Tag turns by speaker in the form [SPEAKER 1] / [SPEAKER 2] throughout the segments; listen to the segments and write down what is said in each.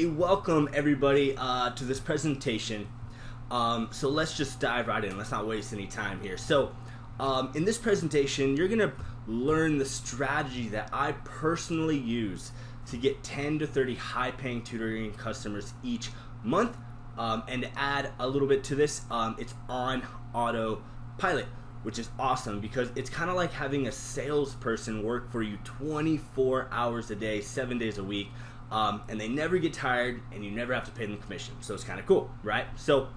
[SPEAKER 1] Hey, welcome everybody to this presentation. So let's just dive right in. Let's not waste any time here. So in this presentation, you're gonna learn the strategy that I personally use to get 10 to 30 high-paying tutoring customers each month. And to add a little bit to this, it's on autopilot, which is awesome because it's kind of like having a salesperson work for you 24 hours a day, 7 days a week. And they never get tired and you never have to pay them commission. So it's kind of cool, right? So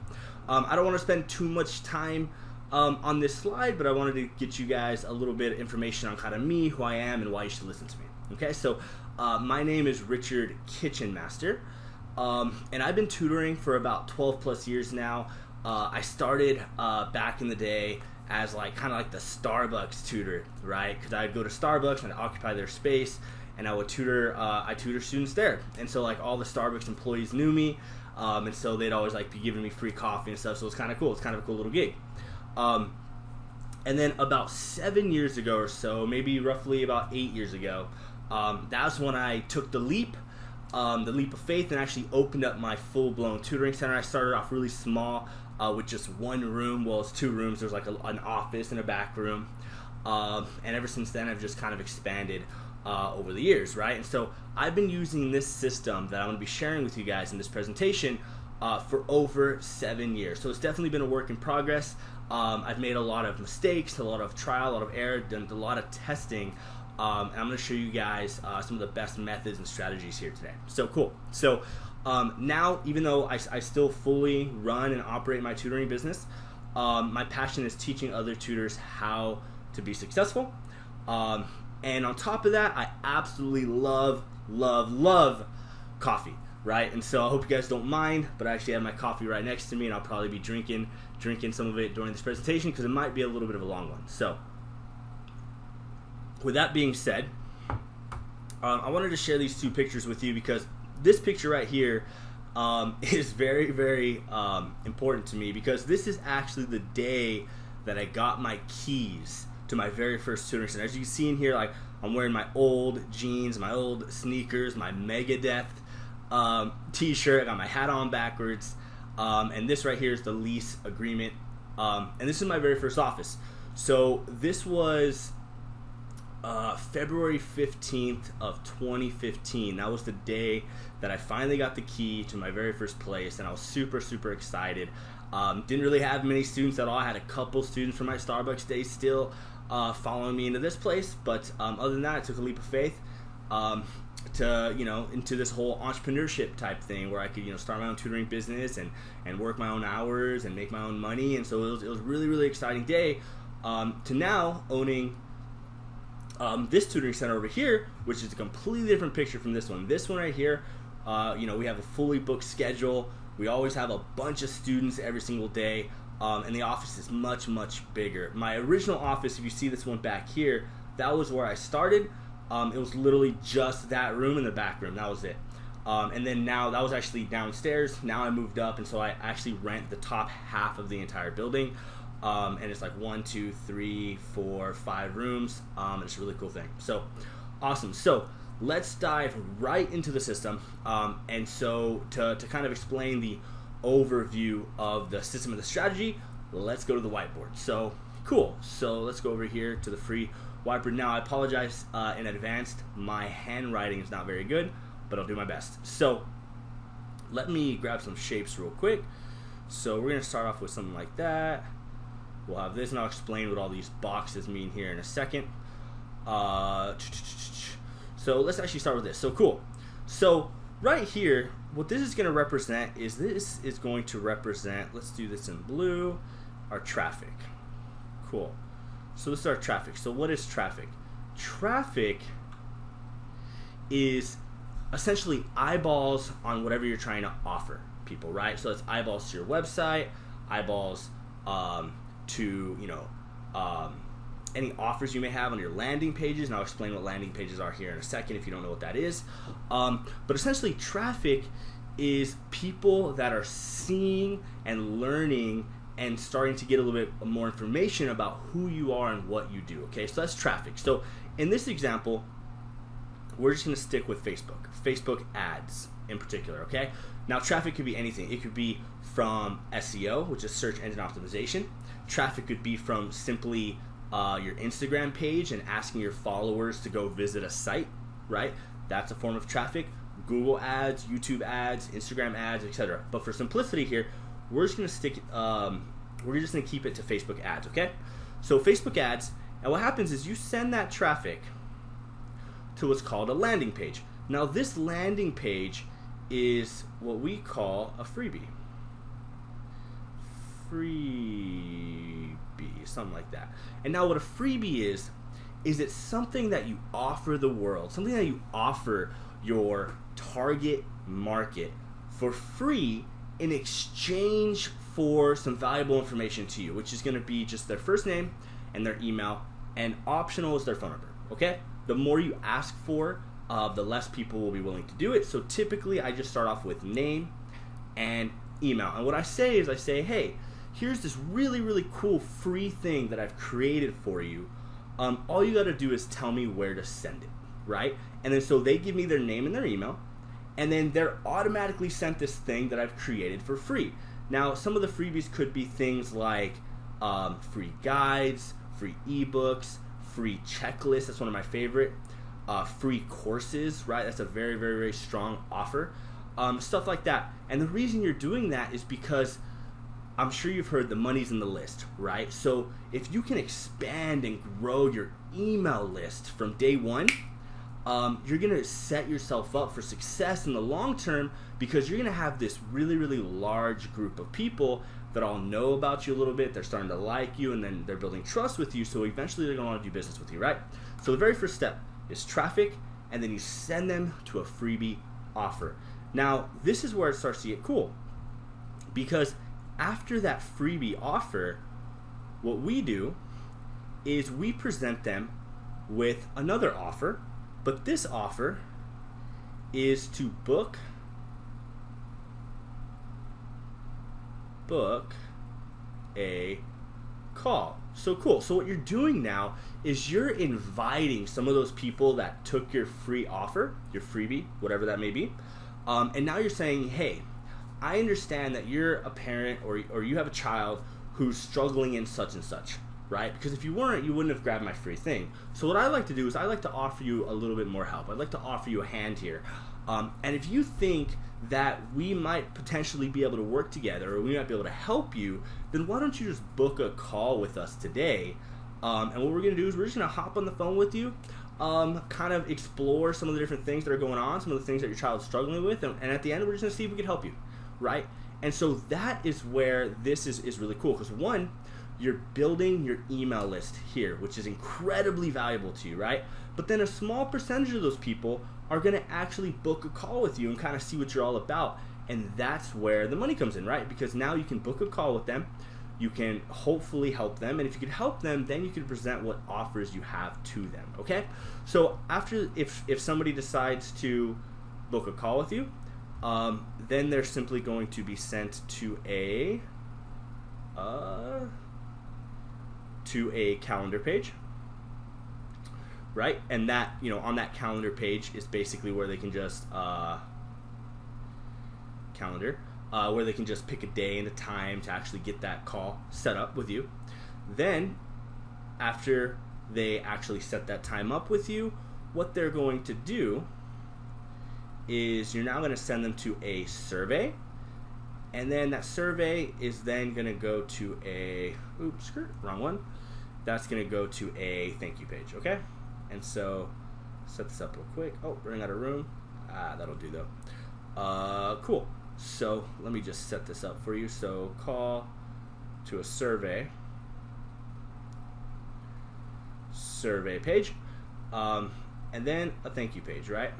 [SPEAKER 1] I don't want to spend too much time on this slide, but I wanted to get you guys a little bit of information on kind of me, who I am, and why you should listen to me. Okay, so my name is Richard Kitchenmaster, and I've been tutoring for about 12 plus years now. I started back in the day as kind of like the Starbucks tutor, right? Because I'd go to Starbucks and I'd occupy their space, and I would tutor students there. And so all the Starbucks employees knew me, and so they'd always be giving me free coffee and stuff. So it's kind of cool. It's kind of a cool little gig. And then about 7 years ago or so, maybe roughly about 8 years ago, that's when I took the leap of faith and actually opened up my full-blown tutoring center. I started off really small with just one room. Well, it's two rooms. There's an office and a back room. And ever since then, I've just kind of expanded over the years, right? And so I've been using this system that I'm going to be sharing with you guys in this presentation for over 7 years. So it's definitely been a work in progress. I've made a lot of mistakes, a lot of trial, a lot of error, done a lot of testing, and I'm going to show you guys some of the best methods and strategies here today. So cool. So now, even though I still fully run and operate my tutoring business, my passion is teaching other tutors how to be successful. And on top of that, I absolutely love coffee, right? And so I hope you guys don't mind, but I actually have my coffee right next to me, and I'll probably be drinking some of it during this presentation because it might be a little bit of a long one. So with that being said, I wanted to share these two pictures with you because this picture right here is very, very important to me because this is actually the day that I got my keys to my very first tutoring center. As you can see in here, I'm wearing my old jeans, my old sneakers, my Megadeth t-shirt. I got my hat on backwards, and this right here is the lease agreement, and this is my very first office. So this was February 15th of 2015. That was the day that I finally got the key to my very first place, and I was super excited. Didn't really have many students at all. I had a couple students from my Starbucks days still following me into this place, but other than that, I took a leap of faith to into this whole entrepreneurship type thing where I could start my own tutoring business and work my own hours and make my own money. And so it was a really exciting day to now owning this tutoring center over here, which is a completely different picture from this one. This one right here, we have a fully booked schedule. We always have a bunch of students every single day. And the office is much bigger. My original office, if you see this one back here, that was where I started. It was literally just that room and the back room. That was it. And then now, that was actually downstairs. Now I moved up, and so I actually rent the top half of the entire building. And it's 1, 2, 3, 4, 5 rooms. And it's a really cool thing. So, awesome. So, let's dive right into the system. And so, to kind of explain the overview of the system and the strategy, let's go to the whiteboard. So cool. So let's go over here to the free whiteboard. Now I apologize in advance, my handwriting is not very good, but I'll do my best. So let me grab some shapes real quick. So we're gonna start off with something like that. We'll have this, and I'll explain what all these boxes mean here in a second. So let's actually start with this. So cool. So right here, what this is going to represent is let's do this in blue, our traffic. Cool. So this is our traffic. So what is traffic? Traffic is essentially eyeballs on whatever you're trying to offer people, right? So it's eyeballs to your website, eyeballs to any offers you may have on your landing pages, and I'll explain what landing pages are here in a second if you don't know what that is. But essentially, traffic is people that are seeing and learning and starting to get a little bit more information about who you are and what you do, okay? So that's traffic. So in this example, we're just going to stick with Facebook ads, in particular, okay? Now, traffic could be anything. It could be from SEO, which is search engine optimization. Traffic could be from simply your Instagram page and asking your followers to go visit a site, right? That's a form of traffic. Google ads, YouTube ads, Instagram ads, etc. But for simplicity here, we're just gonna keep it to Facebook ads, okay? So Facebook ads, and what happens is you send that traffic to what's called a landing page. Now, this landing page is what we call a freebie. Something like that. And now what a freebie is it's something that you offer the world, something that you offer your target market for free in exchange for some valuable information to you, which is going to be just their first name and their email, and optional is their phone number, okay? The more you ask for, the less people will be willing to do it. So typically I just start off with name and email. And what I say is hey, here's this really, really cool free thing that I've created for you. All you got to do is tell me where to send it, right? And then so they give me their name and their email, and then they're automatically sent this thing that I've created for free. Now, some of the freebies could be things like free guides, free ebooks, free checklists. That's one of my favorite. Free courses, right? That's a very, very, very strong offer. Stuff like that. And the reason you're doing that is because I'm sure you've heard the money's in the list, right? So if you can expand and grow your email list from day one, you're going to set yourself up for success in the long term, because you're going to have this really, really large group of people that all know about you a little bit. They're starting to like you, and then they're building trust with you. So eventually they're going to want to do business with you, right? So the very first step is traffic, and then you send them to a freebie offer. Now, this is where it starts to get cool, because after that freebie offer, what we do is we present them with another offer, but this offer is to book a call. So cool. So what you're doing now is you're inviting some of those people that took your free offer, your freebie, whatever that may be, and now you're saying, hey, I understand that you're a parent or you have a child who's struggling in such and such, right? Because if you weren't, you wouldn't have grabbed my free thing. So what I like to do is I like to offer you a little bit more help. I'd like to offer you a hand here. And if you think that we might potentially be able to work together, or we might be able to help you, then why don't you just book a call with us today? And what we're going to do is we're just going to hop on the phone with you, kind of explore some of the different things that are going on, some of the things that your child's struggling with, and at the end we're just going to see if we can help you, right? And so that is where this is really cool, because one, you're building your email list here, which is incredibly valuable to you, right? But then a small percentage of those people are going to actually book a call with you and kind of see what you're all about. And that's where the money comes in, right? Because now you can book a call with them. You can hopefully help them. And if you can help them, then you can present what offers you have to them, okay? So after, if somebody decides to book a call with you, then they're simply going to be sent to a calendar page, right? And that, on that calendar page is basically where they can just where they can just pick a day and a time to actually get that call set up with you. Then after they actually set that time up with you, what they're going to do is you're now going to send them to a survey, and then that survey is then going to go to that's going to go to a thank you page, okay? And so set this up real quick. Oh, running out of room. That'll do though. Cool. So let me just set this up for you. So call to a survey page, and then a thank you page, right?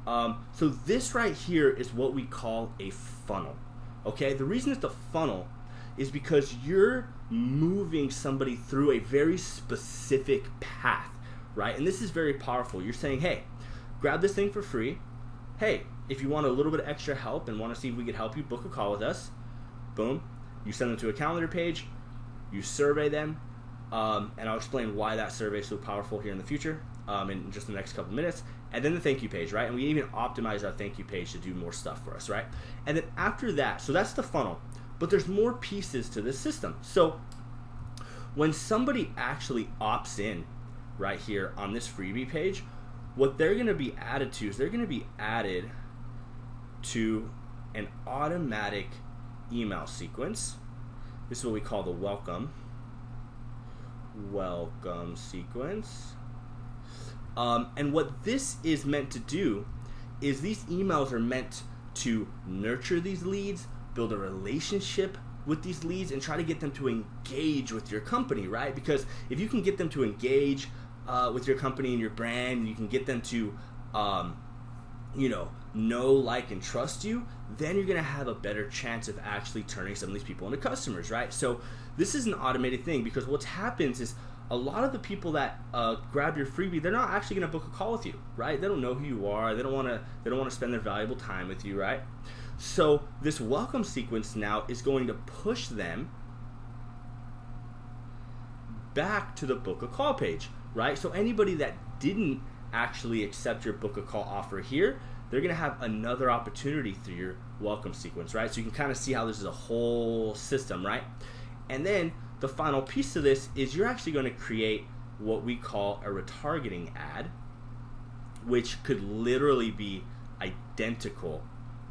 [SPEAKER 1] So this right here is what we call a funnel, okay? The reason it's a funnel is because you're moving somebody through a very specific path, right? And this is very powerful. You're saying, hey, grab this thing for free. Hey, if you want a little bit of extra help and want to see if we could help you, book a call with us. Boom. You send them to a calendar page. You survey them. And I'll explain why that survey is so powerful here in the future, in just the next couple minutes. and then the thank you page, right? And we even optimize our thank you page to do more stuff for us, right? And then after that, so that's the funnel, but there's more pieces to this system. So when somebody actually opts in right here on this freebie page, what they're going to be added to is they're going to be added to an automatic email sequence. This is what we call the welcome sequence. And what this is meant to do is these emails are meant to nurture these leads, build a relationship with these leads, and try to get them to engage with your company, right? Because if you can get them to engage with your company and your brand, you can get them to know, like, and trust you, then you're going to have a better chance of actually turning some of these people into customers, right? So this is an automated thing, because what happens is a lot of the people that grab your freebie, they're not actually going to book a call with you, right? They don't know who you are. They don't want to spend their valuable time with you, right? So this welcome sequence now is going to push them back to the book a call page, right? So anybody that didn't actually accept your book a call offer here, they're going to have another opportunity through your welcome sequence, right? So you can kind of see how this is a whole system, right? And then the final piece of this is you're actually going to create what we call a retargeting ad, which could literally be identical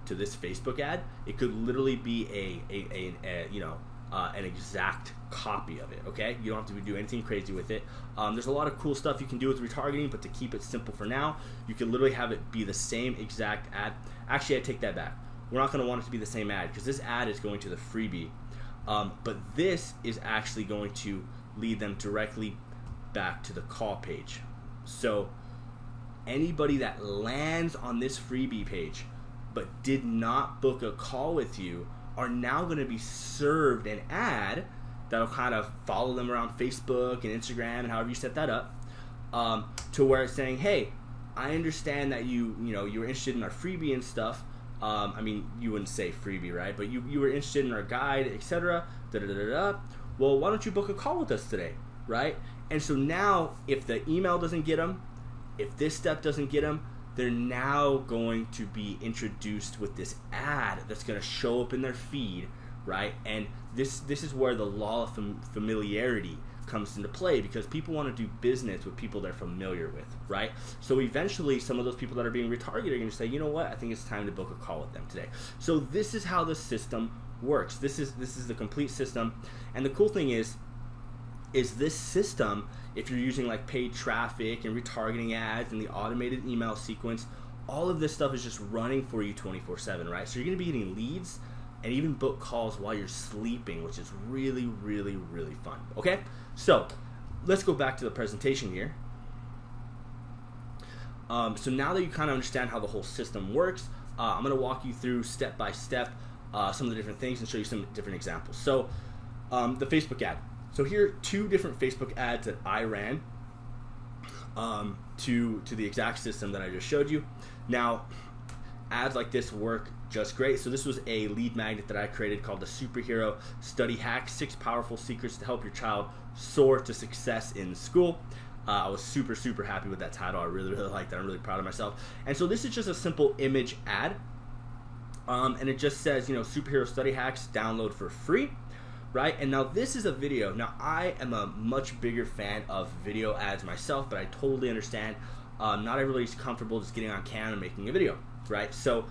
[SPEAKER 1] to this Facebook ad. It could literally be an exact copy of it, okay? You don't have to do anything crazy with it. There's a lot of cool stuff you can do with retargeting, but to keep it simple for now, you can literally have it be the same exact ad. Actually, I take that back. We're not going to want it to be the same ad, because this ad is going to the freebie. But this is actually going to lead them directly back to the call page. So anybody that lands on this freebie page but did not book a call with you are now going to be served an ad that'll kind of follow them around Facebook and Instagram and however you set that up, to where it's saying, hey, I understand that you were interested in our freebie and stuff. I mean, you wouldn't say freebie, right? But you were interested in our guide, etc. Well, why don't you book a call with us today, right? And so now, if the email doesn't get them, if this step doesn't get them, they're now going to be introduced with this ad that's going to show up in their feed, right? And this is where the law of familiarity comes into play, because people want to do business with people they're familiar with, right? So eventually some of those people that are being retargeted are going to say, you know what, I think it's time to book a call with them today. So this is how the system works. This is the complete system. And the cool thing is this system, if you're using like paid traffic and retargeting ads and the automated email sequence, all of this stuff is just running for you 24/7, right? So you're going to be getting leads and even book calls while you're sleeping, which is really, really, really fun. Okay, so let's go back to the presentation here. So now that you kind of understand how the whole system works, I'm going to walk you through step by step some of the different things and show you some different examples. So the Facebook ad. So here are two different Facebook ads that I ran to the exact system that I just showed you. Now, ads like this work just great. So this was a lead magnet that I created called the Superhero Study Hack: 6 Powerful Secrets to Help Your Child Soar to Success in School. I was super, super happy with that title. I really, really liked it. I'm really proud of myself. And so this is just a simple image ad. And it just says, Superhero Study Hacks, download for free, right? And now this is a video. Now, I am a much bigger fan of video ads myself, but I totally understand not everybody's comfortable just getting on camera and making a video, right? So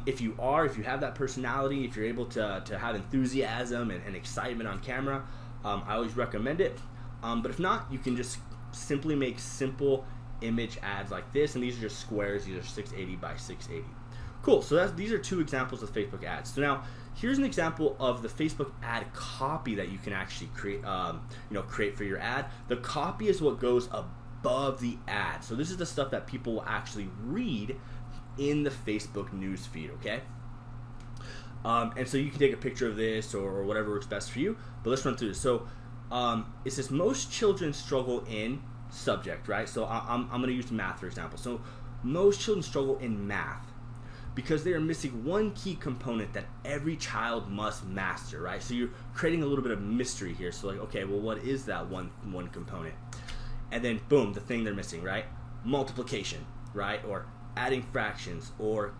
[SPEAKER 1] if you have that personality, if you're able to have enthusiasm and excitement on camera, I always recommend it. But if not, you can just simply make simple image ads like this, and these are just squares. These are 680 by 680. Cool. So these are two examples of Facebook ads. So now here's an example of the Facebook ad copy that you can actually create, create for your ad. The copy is what goes above the ad. So this is the stuff that people will actually read in the Facebook news feed, okay? And so you can take a picture of this or whatever works best for you, but let's run through this. So it says most children struggle in subject, right? So I'm going to use math for example. So most children struggle in math because they are missing one key component that every child must master, right? So you're creating a little bit of mystery here. So like, okay, well, what is that one component? And then boom, the thing they're missing, right? Multiplication. right? Or adding fractions, or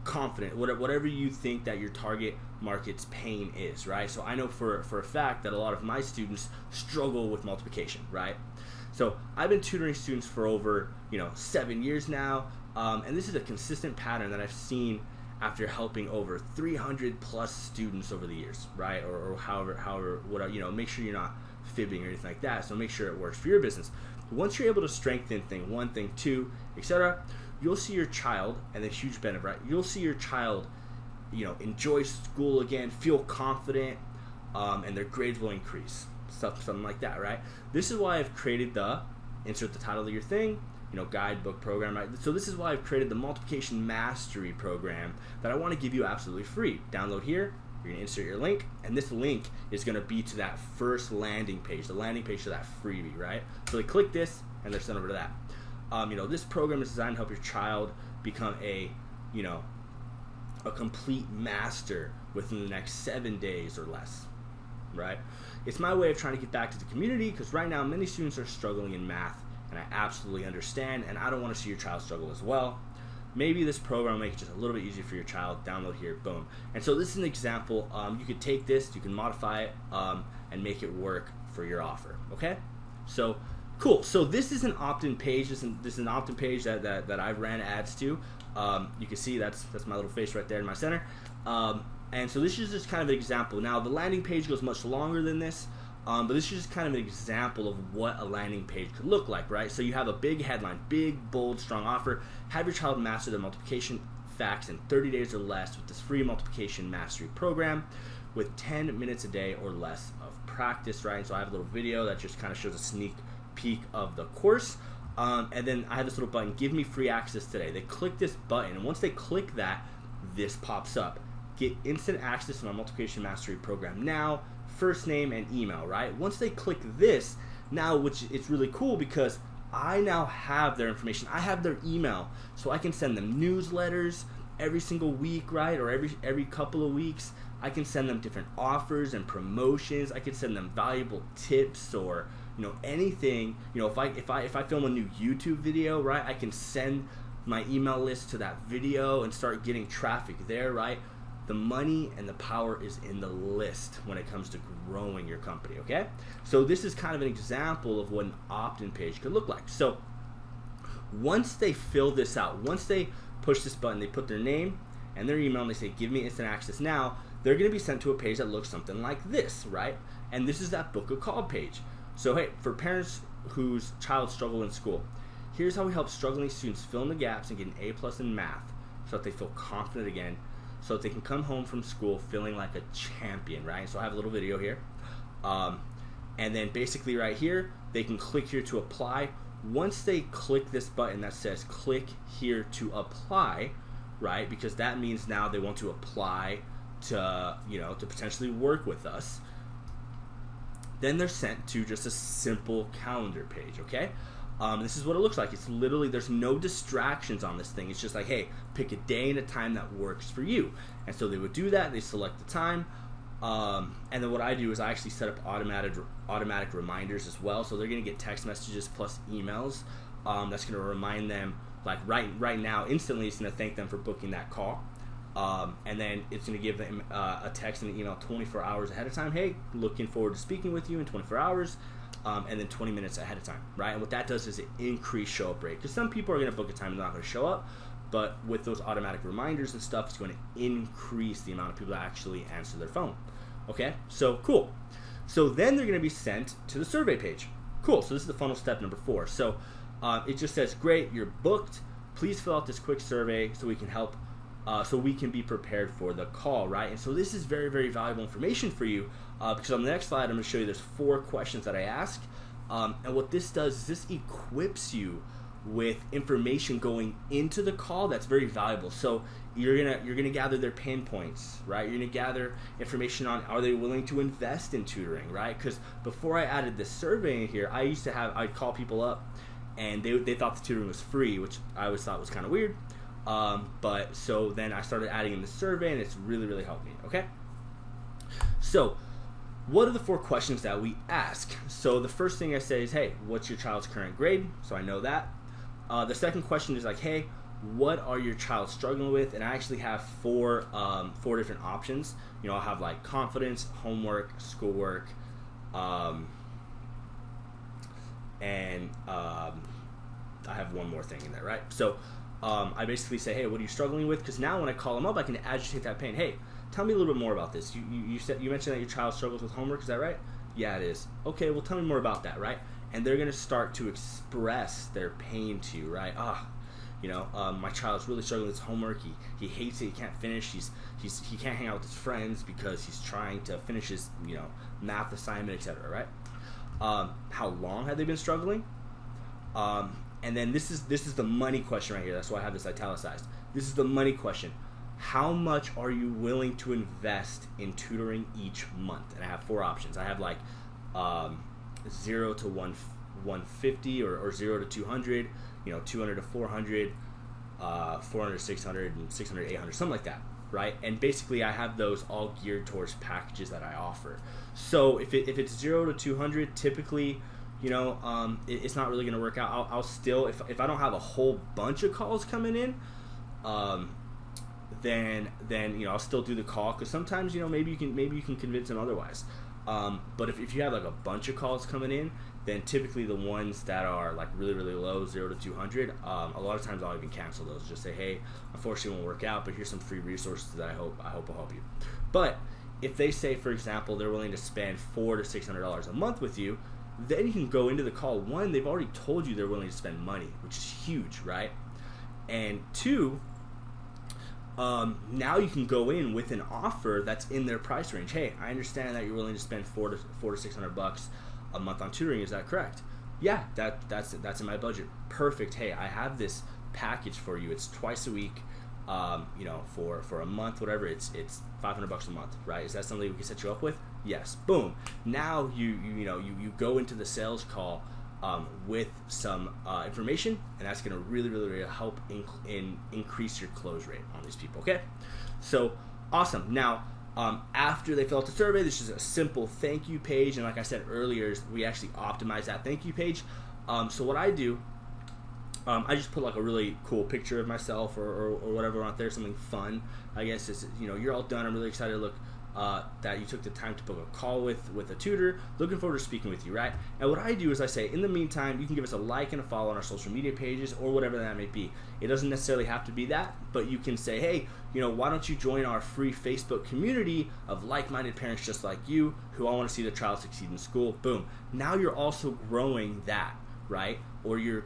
[SPEAKER 1] confident, whatever you think that your target market's pain is, right? So I know for a fact that a lot of my students struggle with multiplication, right? So I've been tutoring students for over 7 years now, and this is a consistent pattern that I've seen after helping over 300 plus students over the years, right? Or however, whatever, make sure you're not fibbing or anything like that. So make sure it works for your business. Once you're able to strengthen thing one, thing two, etc., you'll see your child, and a huge benefit, right? You'll see your child, enjoy school again, feel confident, and their grades will increase, something like that, right? This is why I've created insert the title of your thing, guidebook program, right? So this is why I've created the multiplication mastery program that I want to give you absolutely free. Download here. You're gonna insert your link, and this link is gonna be to that first landing page, the landing page to that freebie, right? So they click this, and they're sent over to that. This program is designed to help your child become a complete master within the next 7 days or less, right? It's my way of trying to get back to the community, because right now many students are struggling in math, and I absolutely understand, and I don't want to see your child struggle as well. Maybe this program will make it just a little bit easier for your child. Download here, boom. And so this is an example. You could take this, you can modify it, and make it work for your offer, okay? So cool. So this is an Optin page. This is an Optin page that I've ran ads to. You can see that's my little face right there in my center. And so this is just kind of an example. Now the landing page goes much longer than this, but this is just kind of an example of what a landing page could look like, right? So you have a big headline, big, bold, strong offer. Have your child master the multiplication facts in 30 days or less with this free multiplication mastery program with 10 minutes a day or less of practice, right? And so I have a little video that just kind of shows a sneak peek of the course. And then I have this little button, give me free access today. They click this button, and once they click that, this pops up. Get instant access to my multiplication mastery program now, first name and email, right? Once they click this, now, which it's really cool because I now have their information. I have their email, so I can send them newsletters every single week, right? Or every couple of weeks. I can send them different offers and promotions. I can send them valuable tips, or anything. If I film a new YouTube video, right, I can send my email list to that video and start getting traffic there, right? The money and the power is in the list when it comes to growing your company, okay? So this is kind of an example of what an opt-in page could look like. So once they fill this out, once they push this button, they put their name and their email, and they say, give me instant access now, they're gonna be sent to a page that looks something like this, right? And this is that book a call page. So hey, for parents whose child struggle in school, here's how we help struggling students fill in the gaps and get an A+ in math so that they feel confident again, so that they can come home from school feeling like a champion, right? So I have a little video here. And then basically right here, they can click here to apply. Once they click this button that says click here to apply, right? Because that means now they want to apply to, to potentially work with us. Then they're sent to just a simple calendar page, okay? This is what it looks like. It's literally, there's no distractions on this thing. It's just like, hey, pick a day and a time that works for you. And so they would do that. They select the time. And then what I do is I actually set up automatic reminders as well. So they're going to get text messages plus emails. That's going to remind them, like right now, instantly. It's going to thank them for booking that call. And then it's going to give them a text and an email 24 hours ahead of time. Hey, looking forward to speaking with you in 24 hours. And then 20 minutes ahead of time, right? And what that does is it increase show-up rate. Because some people are going to book a time and they're not going to show up. But with those automatic reminders and stuff, it's going to increase the amount of people that actually answer their phone. Okay? So, cool. So then they're going to be sent to the survey page. Cool. So this is the funnel step number 4. So it just says, great, you're booked. Please fill out this quick survey so we can help, so we can be prepared for the call, right? And so this is very, very valuable information for you. Because on the next slide, I'm going to show you there's 4 questions that I ask. And what this does is this equips you with information going into the call that's very valuable. So you're gonna gather their pain points, right? You're gonna gather information on, are they willing to invest in tutoring, right? Because before I added this survey in here, I'd call people up and they thought the tutoring was free, which I always thought was kind of weird. But so then I started adding in the survey, and it's really, really helped me, okay? So what are the 4 questions that we ask? So the first thing I say is, hey, what's your child's current grade? So I know that. The second question is like, hey, what are your child struggling with? And I actually have four different options. I'll have like confidence, homework, schoolwork, and I have one more thing in there, right? So I basically say, hey, what are you struggling with? Because now when I call them up, I can agitate that pain. Hey, tell me a little bit more about this. You mentioned that your child struggles with homework. Is that right? Yeah, it is. Okay, well, tell me more about that, right? And they're going to start to express their pain to you, right? My child's really struggling with his homework. He hates it. He can't finish. He can't hang out with his friends because he's trying to finish his math assignment, etc. Right? How long have they been struggling? And then this is the money question right here. That's why I have this italicized. This is the money question. How much are you willing to invest in tutoring each month? And I have four options. I have like 0 to 150 or 0 to 200, 200 to 400, 400 to 600, and 600 to 800, something like that, right? And basically I have those all geared towards packages that I offer. So if it's 0 to 200, typically, it's not really going to work out. I'll still, if I don't have a whole bunch of calls coming in, then I'll still do the call, because sometimes maybe you can convince them otherwise. But if you have like a bunch of calls coming in, then typically the ones that are like really, really low, 0 to 200, a lot of times I'll even cancel those. Just say, hey, unfortunately it won't work out, but here's some free resources that I hope will help you. But if they say, for example, they're willing to spend $400 to $600 a month with you, then you can go into the call. One, they've already told you they're willing to spend money, which is huge, right? And two, now you can go in with an offer that's in their price range. Hey, I understand that you're willing to spend $400 to $600 a month on tutoring. Is that correct? Yeah, that's in my budget. Perfect. Hey, I have this package for you. It's twice a week. For a month, whatever. It's $500 a month, right? Is that something we can set you up with? Yes. Boom. Now you go into the sales call with some information, and that's going to really help increase your close rate on these people. Okay, so awesome. Now after they fill out the survey, this is a simple thank you page, and like I said earlier, we actually optimize that thank you page. So what I do, I just put like a really cool picture of myself or whatever on there, something fun. I guess it's, you're all done. I'm really excited to look that you took the time to book a call with a tutor. Looking forward to speaking with you, right? And what I do is I say, in the meantime, you can give us a like and a follow on our social media pages or whatever that may be. It doesn't necessarily have to be that, but you can say, hey, why don't you join our free Facebook community of like-minded parents just like you who all want to see their child succeed in school. Boom. Now you're also growing that, right? Or you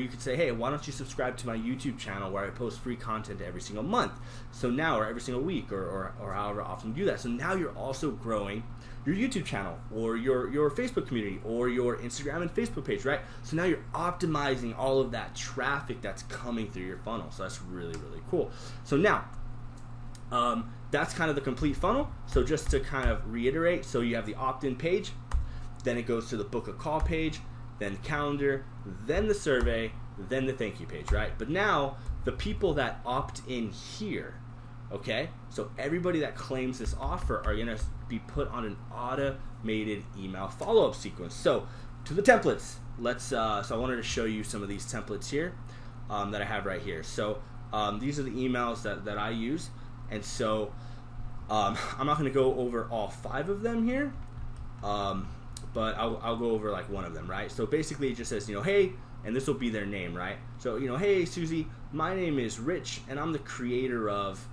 [SPEAKER 1] could say, hey, why don't you subscribe to my YouTube channel where I post free content every single month? So now, or every single week, or however often you do that. So now you're also growing your YouTube channel or your Facebook community or your Instagram and Facebook page, right? So now you're optimizing all of that traffic that's coming through your funnel. So that's really cool. So now, that's kind of the complete funnel. So just to kind of reiterate, so you have the opt-in page, then it goes to the book a call page, then calendar, then the survey, then the thank you page, right? But now the people that opt in here, okay? So everybody that claims this offer are gonna be put on an automated email follow-up sequence. So to the templates, so I wanted to show you some of these templates here that I have right here. So these are the emails that I use, and so I'm not gonna go over all 5 of them here. But I'll go over like one of them, right? So basically it just says, hey, and this will be their name, right? So, hey, Susie, my name is Rich, and I'm the creator of,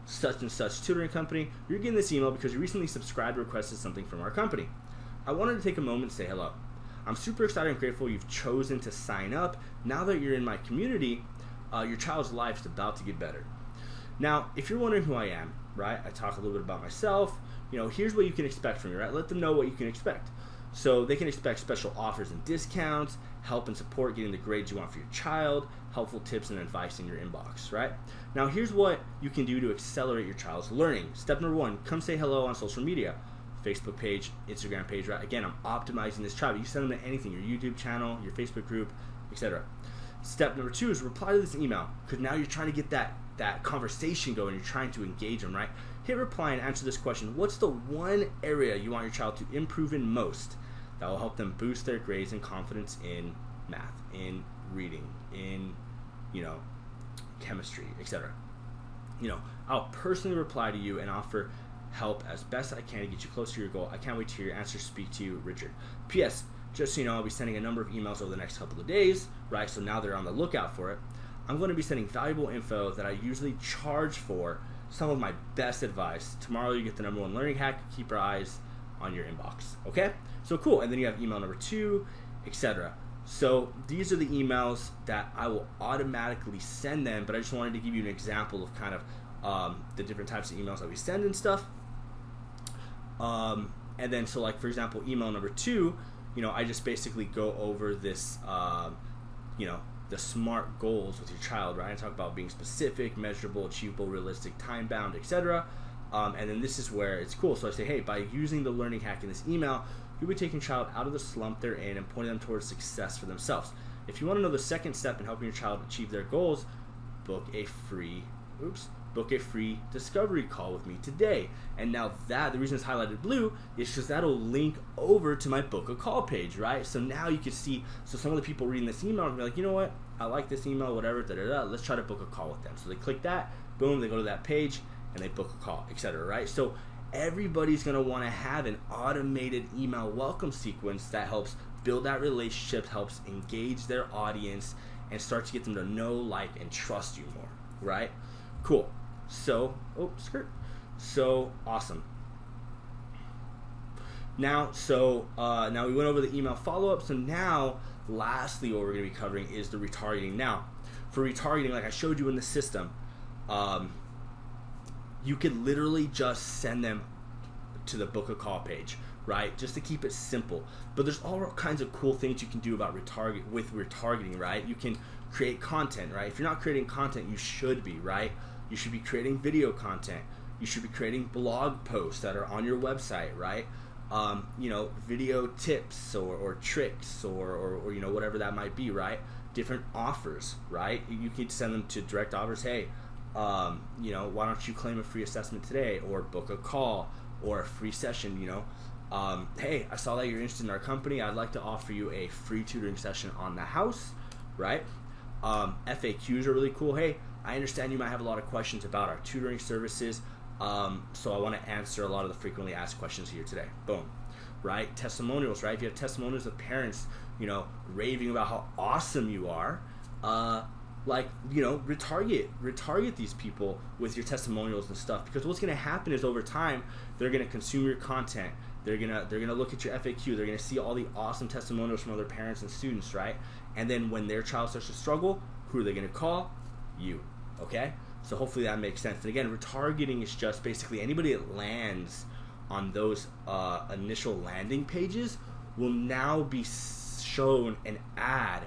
[SPEAKER 1] such and such tutoring company. You're getting this email because you recently subscribed or requested something from our company. I wanted to take a moment to say hello. I'm super excited and grateful you've chosen to sign up. Now that you're in my community, your child's life is about to get better. Now, if you're wondering who I am, right, I talk a little bit about myself. Here's what you can expect from me, right? Let them know what you can expect. So they can expect special offers and discounts, help and support getting the grades you want for your child, helpful tips and advice in your inbox, right? Now here's what you can do to accelerate your child's learning. Step number 1, come say hello on social media. Facebook page, Instagram page, right? Again, I'm optimizing this child. You send them to anything, your YouTube channel, your Facebook group, etc. Step number 2 is reply to this email, because now you're trying to get that conversation going. You're trying to engage them, right? Hit reply and answer this question. What's the one area you want your child to improve in most that will help them boost their grades and confidence in math, in reading, in, you know, chemistry, etc. You know, I'll personally reply to you and offer help as best I can to get you closer to your goal. I can't wait to hear your answers. Speak to you, Richard. P.S. Just so you know, I'll be sending a number of emails over the next couple of days, right? So now they're on the lookout for it. I'm going to be sending valuable info that I usually charge for, some of my best advice. Tomorrow you get the #1 learning hack. Keep your eyes on your inbox. Okay? So cool. And then you have email number 2, etc. So these are the emails that I will automatically send them, but I just wanted to give you an example of kind of the different types of emails that we send and stuff. And then, so like, for example, email number 2, you know, I just basically go over this, you know, the SMART goals with your child, right? I talk about being specific, measurable, achievable, realistic, time-bound, etc. And then this is where it's cool. So I say, hey, by using the learning hack in this email, you'll be taking child out of the slump they're in and pointing them towards success for themselves. If you want to know the second step in helping your child achieve their goals, book a free discovery call with me today. And now that, the reason it's highlighted blue is because that'll link over to my book a call page, right? So now you can see, so some of the people reading this email are gonna be like, you know what, I like this email, whatever, let's try to book a call with them. So they click that, boom, they go to that page and they book a call, etc., right? So everybody's gonna wanna have an automated email welcome sequence that helps build that relationship, helps engage their audience, and start to get them to know, like, and trust you more, right? Cool. So, so awesome. Now, now we went over the email follow-up. So now, lastly, what we're going to be covering is the retargeting. Now, for retargeting, like I showed you in the system, you could literally just send them to the book a call page, right? Just to keep it simple. But there's all kinds of cool things you can do about retargeting, right? You can create content, right? If you're not creating content, you should be, right? You should be creating video content. You should be creating blog posts that are on your website, right? You know, video tips or tricks or you know, whatever that might be, right? Different offers, right? You could send them to direct offers. Hey, you know, why don't you claim a free assessment today, or book a call or a free session, you know? Hey, I saw that you're interested in our company. I'd like to offer you a free tutoring session on the house, right? FAQs are really cool. Hey, I understand you might have a lot of questions about our tutoring services, so I want to answer a lot of the frequently asked questions here today. Boom, right? Testimonials, right? If you have testimonials of parents, you know, raving about how awesome you are, like, you know, retarget these people with your testimonials and stuff, because what's going to happen is over time they're going to consume your content. They're gonna look at your FAQ. They're gonna see all the awesome testimonials from other parents and students, right? And then when their child starts to struggle, who are they gonna call? You. Okay? So hopefully that makes sense. And again, retargeting is just basically anybody that lands on those initial landing pages will now be shown an ad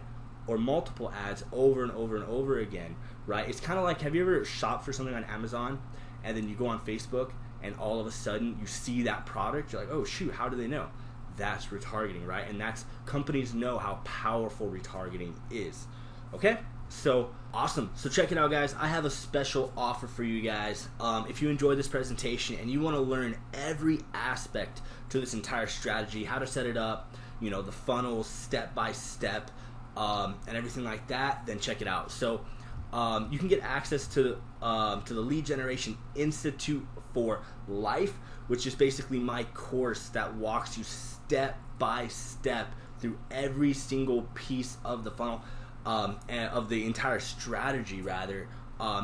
[SPEAKER 1] or multiple ads over and over and over again, right? It's kind of like, have you ever shopped for something on Amazon and then you go on Facebook and all of a sudden you see that product, you're like, oh shoot, how do they know? That's retargeting, right? And that's, companies know how powerful retargeting is. Okay? So awesome. So check it out, guys. I have a special offer for you guys. If you enjoyed this presentation and you want to learn every aspect to this entire strategy, how to set it up, you know, the funnels step by step, and everything like that, then check it out. So you can get access to the Lead Generation Institute for Life, which is basically my course that walks you step by step through every single piece of the funnel, and of the entire strategy, rather,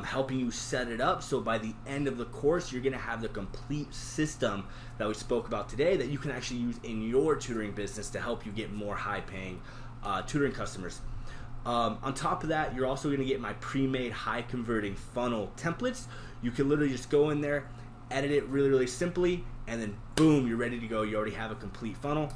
[SPEAKER 1] helping you set it up so by the end of the course you're going to have the complete system that we spoke about today that you can actually use in your tutoring business to help you get more high-paying tutoring customers. On top of that, you're also going to get my pre-made high-converting funnel templates. You can literally just go in there, edit it really, really simply, and then boom, you're ready to go. You already have a complete funnel.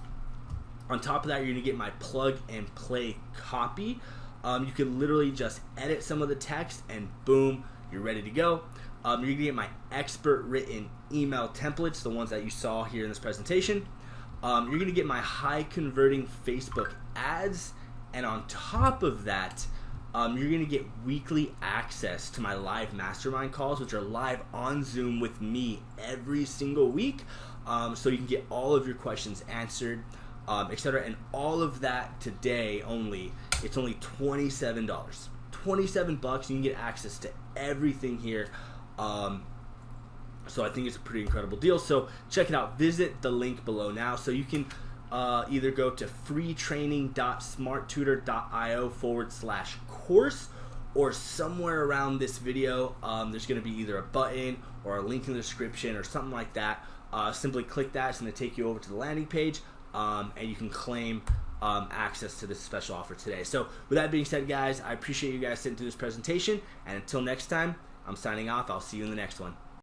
[SPEAKER 1] On top of that, you're going to get my plug-and-play copy. You can literally just edit some of the text, and boom, you're ready to go. You're going to get my expert-written email templates, the ones that you saw here in this presentation. You're going to get my high-converting Facebook ads. And on top of that, you're going to get weekly access to my live mastermind calls, which are live on Zoom with me every single week. So you can get all of your questions answered, etc. And all of that today only It's only $27. 27 bucks, and you can get access to everything here. So I think it's a pretty incredible deal. So check it out. Visit the link below now. So you can either go to freetraining.smarttutor.io/course, or somewhere around this video there's going to be either a button or a link in the description or something like that. Simply click that. It's going to take you over to the landing page, and you can claim access to this special offer today. So with that being said, guys, I appreciate you guys sitting through this presentation, and until next time, I'm signing off. I'll see you in the next one.